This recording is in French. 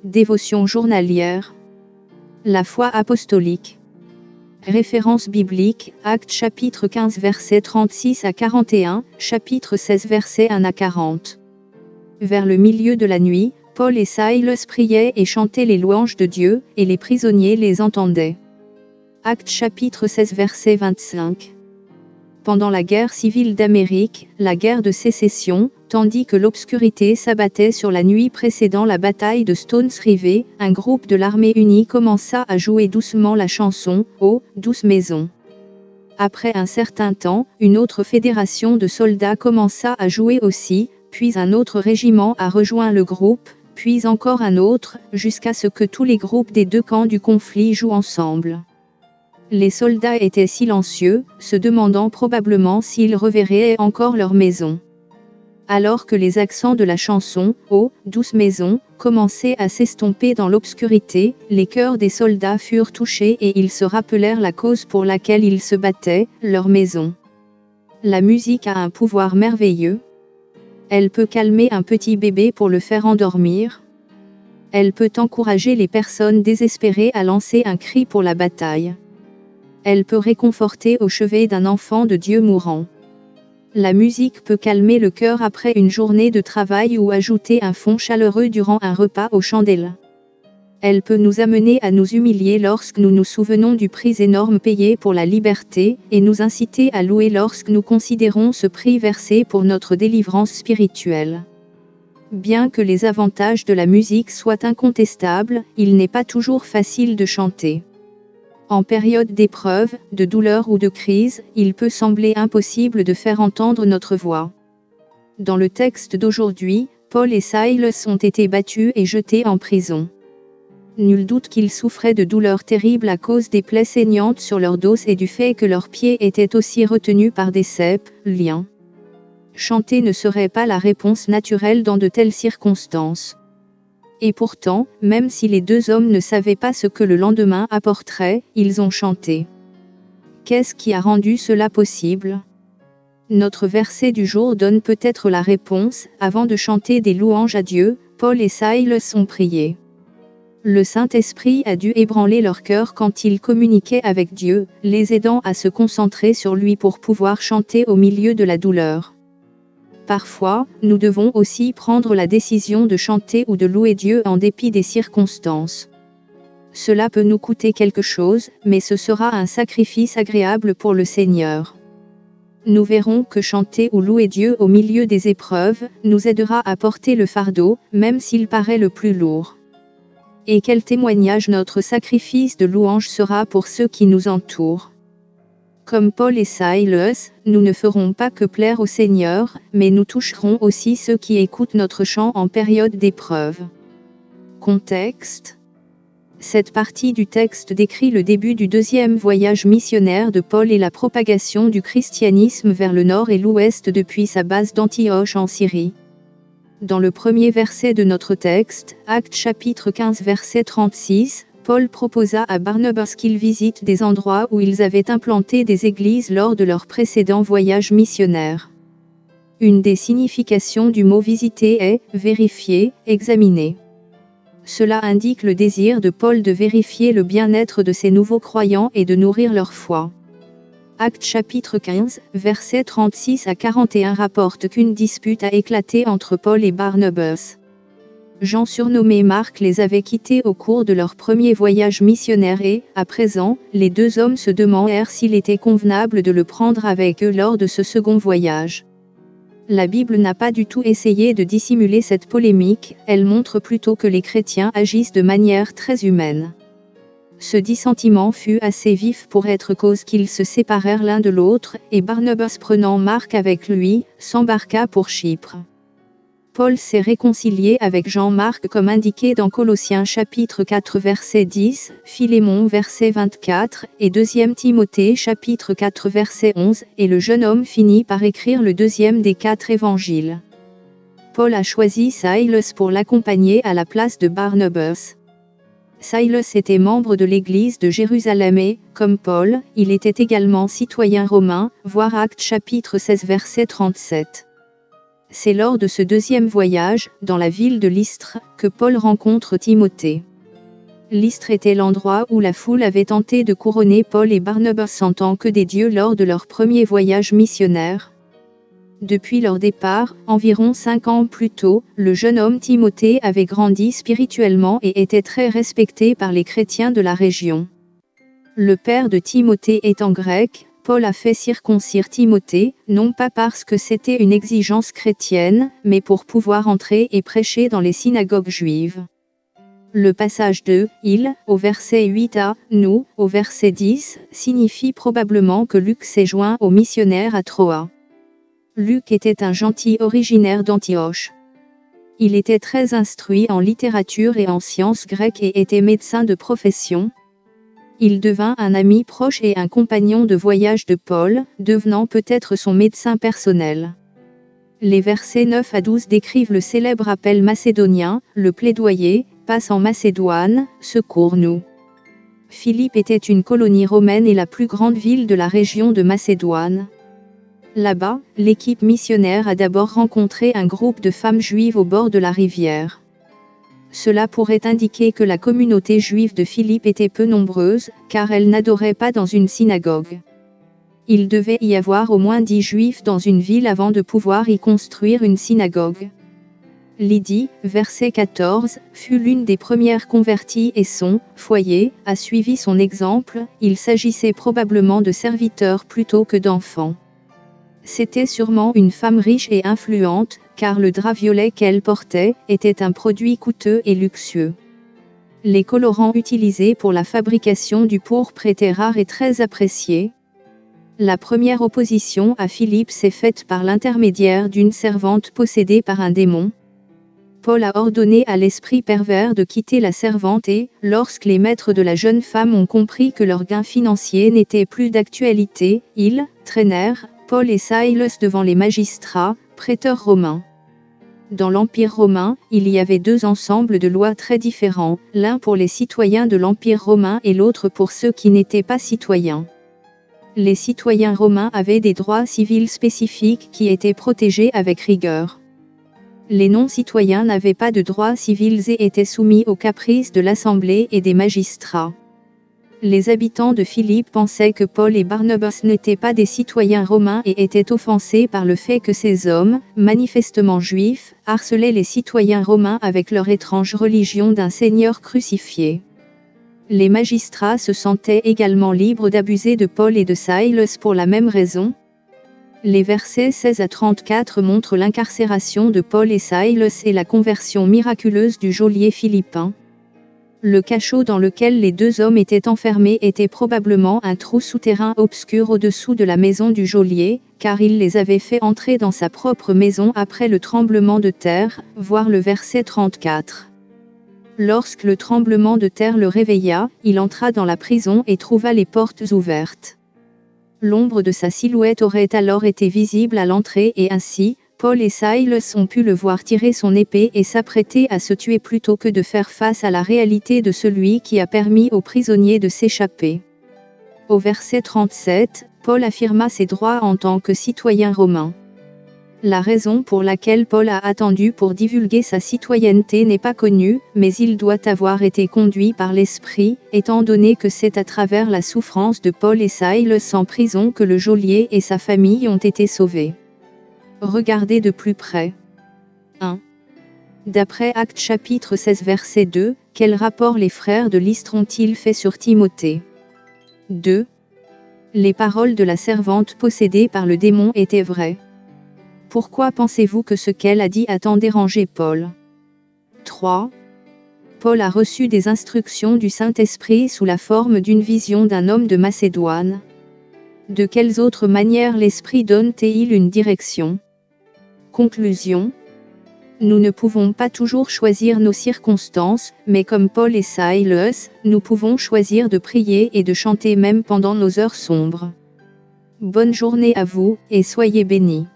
Dévotion journalière. La foi apostolique. Référence biblique, Actes chapitre 15 versets 36 à 41, chapitre 16 versets 1 à 40. Vers le milieu de la nuit, Paul et Silas priaient et chantaient les louanges de Dieu, et les prisonniers les entendaient. Actes chapitre 16 verset 25. Pendant la guerre civile d'Amérique, la guerre de sécession, tandis que l'obscurité s'abattait sur la nuit précédant la bataille de Stones River, un groupe de l'armée unie commença à jouer doucement la chanson « Oh, douce maison ». Après un certain temps, une autre fédération de soldats commença à jouer aussi, puis un autre régiment a rejoint le groupe, puis encore un autre, jusqu'à ce que tous les groupes des deux camps du conflit jouent ensemble. Les soldats étaient silencieux, se demandant probablement s'ils reverraient encore leur maison. Alors que les accents de la chanson « Oh, douce maison » commençaient à s'estomper dans l'obscurité, les cœurs des soldats furent touchés et ils se rappelèrent la cause pour laquelle ils se battaient, leur maison. La musique a un pouvoir merveilleux. Elle peut calmer un petit bébé pour le faire endormir. Elle peut encourager les personnes désespérées à lancer un cri pour la bataille. Elle peut réconforter au chevet d'un enfant de Dieu mourant. La musique peut calmer le cœur après une journée de travail ou ajouter un fond chaleureux durant un repas aux chandelles. Elle peut nous amener à nous humilier lorsque nous nous souvenons du prix énorme payé pour la liberté, et nous inciter à louer lorsque nous considérons ce prix versé pour notre délivrance spirituelle. Bien que les avantages de la musique soient incontestables, il n'est pas toujours facile de chanter. En période d'épreuve, de douleur ou de crise, il peut sembler impossible de faire entendre notre voix. Dans le texte d'aujourd'hui, Paul et Silas ont été battus et jetés en prison. Nul doute qu'ils souffraient de douleurs terribles à cause des plaies saignantes sur leur dos et du fait que leurs pieds étaient aussi retenus par des cèpes, liens. Chanter ne serait pas la réponse naturelle dans de telles circonstances. Et pourtant, même si les deux hommes ne savaient pas ce que le lendemain apporterait, ils ont chanté. Qu'est-ce qui a rendu cela possible ? Notre verset du jour donne peut-être la réponse. Avant de chanter des louanges à Dieu, Paul et Silas ont prié. Le Saint-Esprit a dû ébranler leur cœur quand ils communiquaient avec Dieu, les aidant à se concentrer sur lui pour pouvoir chanter au milieu de la douleur. Parfois, nous devons aussi prendre la décision de chanter ou de louer Dieu en dépit des circonstances. Cela peut nous coûter quelque chose, mais ce sera un sacrifice agréable pour le Seigneur. Nous verrons que chanter ou louer Dieu au milieu des épreuves nous aidera à porter le fardeau, même s'il paraît le plus lourd. Et quel témoignage notre sacrifice de louange sera pour ceux qui nous entourent. Comme Paul et Silas, nous ne ferons pas que plaire au Seigneur, mais nous toucherons aussi ceux qui écoutent notre chant en période d'épreuve. Contexte. Cette partie du texte décrit le début du deuxième voyage missionnaire de Paul et la propagation du christianisme vers le nord et l'ouest depuis sa base d'Antioche en Syrie. Dans le premier verset de notre texte, Actes chapitre 15 verset 36, Paul proposa à Barnabas qu'ils visitent des endroits où ils avaient implanté des églises lors de leur précédent voyage missionnaire. Une des significations du mot visiter est vérifier, examiner. Cela indique le désir de Paul de vérifier le bien-être de ses nouveaux croyants et de nourrir leur foi. Actes chapitre 15, versets 36 à 41 rapporte qu'une dispute a éclaté entre Paul et Barnabas. Jean surnommé Marc les avait quittés au cours de leur premier voyage missionnaire et, à présent, les deux hommes se demandèrent s'il était convenable de le prendre avec eux lors de ce second voyage. La Bible n'a pas du tout essayé de dissimuler cette polémique, elle montre plutôt que les chrétiens agissent de manière très humaine. Ce dissentiment fut assez vif pour être cause qu'ils se séparèrent l'un de l'autre, et Barnabas prenant Marc avec lui, s'embarqua pour Chypre. Paul s'est réconcilié avec Jean-Marc comme indiqué dans Colossiens chapitre 4 verset 10, Philémon verset 24, et 2 Timothée chapitre 4 verset 11, et le jeune homme finit par écrire le deuxième des 4 évangiles. Paul a choisi Silas pour l'accompagner à la place de Barnabas. Silas était membre de l'église de Jérusalem et, comme Paul, il était également citoyen romain, voir Actes chapitre 16 verset 37. c'est lors de ce deuxième voyage, dans la ville de Lystre, que Paul rencontre Timothée. Lystre était l'endroit où la foule avait tenté de couronner Paul et Barnabas en tant que des dieux lors de leur premier voyage missionnaire. Depuis leur départ, environ 5 ans plus tôt, le jeune homme Timothée avait grandi spirituellement et était très respecté par les chrétiens de la région. Le père de Timothée étant grec, Paul a fait circoncire Timothée, non pas parce que c'était une exigence chrétienne, mais pour pouvoir entrer et prêcher dans les synagogues juives. Le passage de « il » au verset 8 à « nous » au verset 10 signifie probablement que Luc s'est joint aux missionnaires à Troas. Luc était un gentil originaire d'Antioche. Il était très instruit en littérature et en sciences grecques et était médecin de profession. Il devint un ami proche et un compagnon de voyage de Paul, devenant peut-être son médecin personnel. Les versets 9 à 12 décrivent le célèbre appel macédonien, le plaidoyer, passe en Macédoine, secours-nous. Philippe était une colonie romaine et la plus grande ville de la région de Macédoine. Là-bas, l'équipe missionnaire a d'abord rencontré un groupe de femmes juives au bord de la rivière. Cela pourrait indiquer que la communauté juive de Philippe était peu nombreuse, car elle n'adorait pas dans une synagogue. Il devait y avoir au moins 10 juifs dans une ville avant de pouvoir y construire une synagogue. Lydie, verset 14, fut l'une des premières converties et son foyer a suivi son exemple. Il s'agissait probablement de serviteurs plutôt que d'enfants. C'était sûrement une femme riche et influente, car le drap violet qu'elle portait était un produit coûteux et luxueux. Les colorants utilisés pour la fabrication du pourpre étaient rares et très appréciés. La première opposition à Philippe s'est faite par l'intermédiaire d'une servante possédée par un démon. Paul a ordonné à l'esprit pervers de quitter la servante et, lorsque les maîtres de la jeune femme ont compris que leurs gains financiers n'étaient plus d'actualité, ils traînèrent Paul et Silas devant les magistrats, prêteurs romains. Dans l'Empire romain, il y avait 2 ensembles de lois très différents, l'un pour les citoyens de l'Empire romain et l'autre pour ceux qui n'étaient pas citoyens. Les citoyens romains avaient des droits civils spécifiques qui étaient protégés avec rigueur. Les non-citoyens n'avaient pas de droits civils et étaient soumis aux caprices de l'Assemblée et des magistrats. Les habitants de Philippe pensaient que Paul et Barnabas n'étaient pas des citoyens romains et étaient offensés par le fait que ces hommes, manifestement juifs, harcelaient les citoyens romains avec leur étrange religion d'un Seigneur crucifié. Les magistrats se sentaient également libres d'abuser de Paul et de Silas pour la même raison. Les versets 16 à 34 montrent l'incarcération de Paul et Silas et la conversion miraculeuse du geôlier philippin. Le cachot dans lequel les 2 hommes étaient enfermés était probablement un trou souterrain obscur au-dessous de la maison du geôlier, car il les avait fait entrer dans sa propre maison après le tremblement de terre, voir le verset 34. Lorsque le tremblement de terre le réveilla, il entra dans la prison et trouva les portes ouvertes. L'ombre de sa silhouette aurait alors été visible à l'entrée et ainsi, Paul et Silas ont pu le voir tirer son épée et s'apprêter à se tuer plutôt que de faire face à la réalité de celui qui a permis aux prisonniers de s'échapper. Au verset 37, Paul affirma ses droits en tant que citoyen romain. La raison pour laquelle Paul a attendu pour divulguer sa citoyenneté n'est pas connue, mais il doit avoir été conduit par l'Esprit, étant donné que c'est à travers la souffrance de Paul et Silas en prison que le geôlier et sa famille ont été sauvés. Regardez de plus près. 1. D'après Actes chapitre 16 verset 2, quel rapport les frères de Lystre ont-ils fait sur Timothée? 2. Les paroles de la servante possédée par le démon étaient vraies. Pourquoi pensez-vous que ce qu'elle a dit a tant dérangé Paul? 3. Paul a reçu des instructions du Saint-Esprit sous la forme d'une vision d'un homme de Macédoine. De quelles autres manières l'Esprit donne-t-il une direction? Conclusion. Nous ne pouvons pas toujours choisir nos circonstances, mais comme Paul et Silas, nous pouvons choisir de prier et de chanter même pendant nos heures sombres. Bonne journée à vous, et soyez bénis.